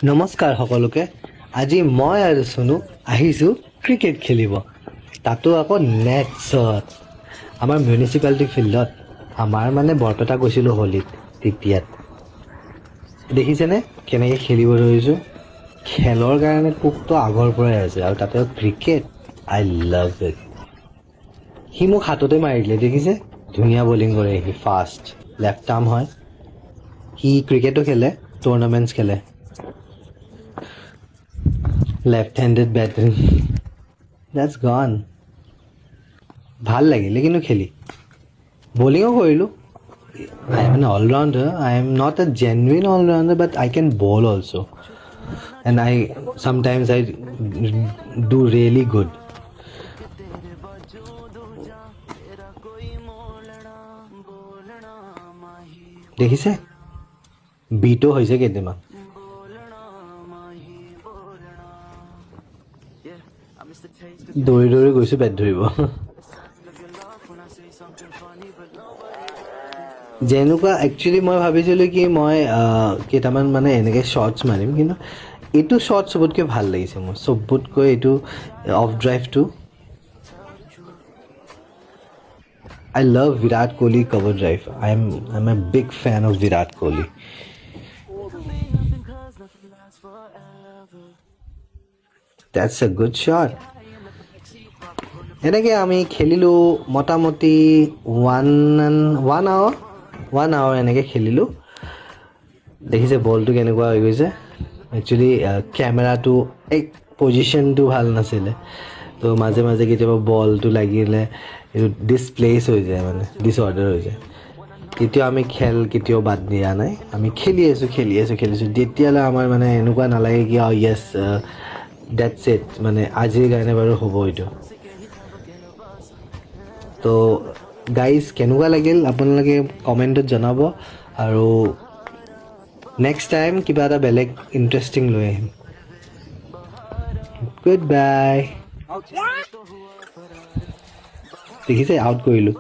নমস্কাৰ সকলোকে আজি মই আৰু সোনু আহিছোঁ ক্ৰিকেট খেলিব তাতো আকৌ নেটছত আমাৰ মিউনিচিপালিটি ফিল্ডত আমাৰ মানে বৰপেটা গৈছিলোঁ হোলীত তেতিয়াত দেখিছেনে কেনেকৈ খেলিব ধৰিছোঁ খেলৰ কাৰণে কোকটো আগৰ পৰাই আছে আৰু তাতে ক্ৰিকেট আই লাভ ইট সি মোক হাততে মাৰি দিলে দেখিছে ধুনীয়া বলিং কৰে সি ফাষ্ট লেফ্ট আৰ্ম হয় সি ক্ৰিকেটো খেলে টুৰ্ণামেণ্টছ খেলে left-handed batting. That's gone. ভাল লাগিলে কিন্তু খেলি বলিঙো কৰিলোঁ I am an all-rounder. I am not a genuine all-rounder, but I can bowl also. And sometimes I do really good. দেখিছে বিটো হৈছে কেইটামান দৌৰি দৌৰি গৈছোঁ বেট ধৰিব যেনেকুৱা একচুৱেলি মই ভাবিছিলোঁ কি মই কেইটামান মানে এনেকৈ শ্বৰ্টছ মাৰিম কিন্তু এইটো শ্বৰ্ট চবতকৈ ভাল লাগিছে মোৰ চবতকৈ এইটো of ড্ৰাইভটো I love Virat Kohli cover drive. I'm a big fan of Virat Kohli. That's a good shot. এনেকৈ আমি খেলিলোঁ মোটামুটি ওৱান আৱাৰ এনেকৈ খেলিলোঁ দেখিছে বলটো কেনেকুৱা হৈ গৈছে একচুৱেলি কেমেৰাটো এক পজিশ্যনটো ভাল নাছিলে তো মাজে মাজে কেতিয়াবা বলটো লাগিলে এইটো ডিছপ্লেচ হৈ যায় মানে ডিছঅৰ্ডাৰ হৈ যায় তেতিয়াও আমি খেল কেতিয়াও বাদ দিয়া নাই আমি খেলি আছোঁ তেতিয়ালৈ আমাৰ মানে এনেকুৱা নালাগে কি য়েছ ডেটছ ইট মানে আজিৰ কাৰণে বাৰু হ'ব এইটো তো গাইজ কেনেকুৱা লাগিল আপোনালোকে কমেণ্টত জনাব আৰু নেক্সট টাইম কিবা এটা বেলেগ ইণ্টাৰেষ্টিং লৈ আহিম গুড বাই দেখিছে আউট কৰিলোঁ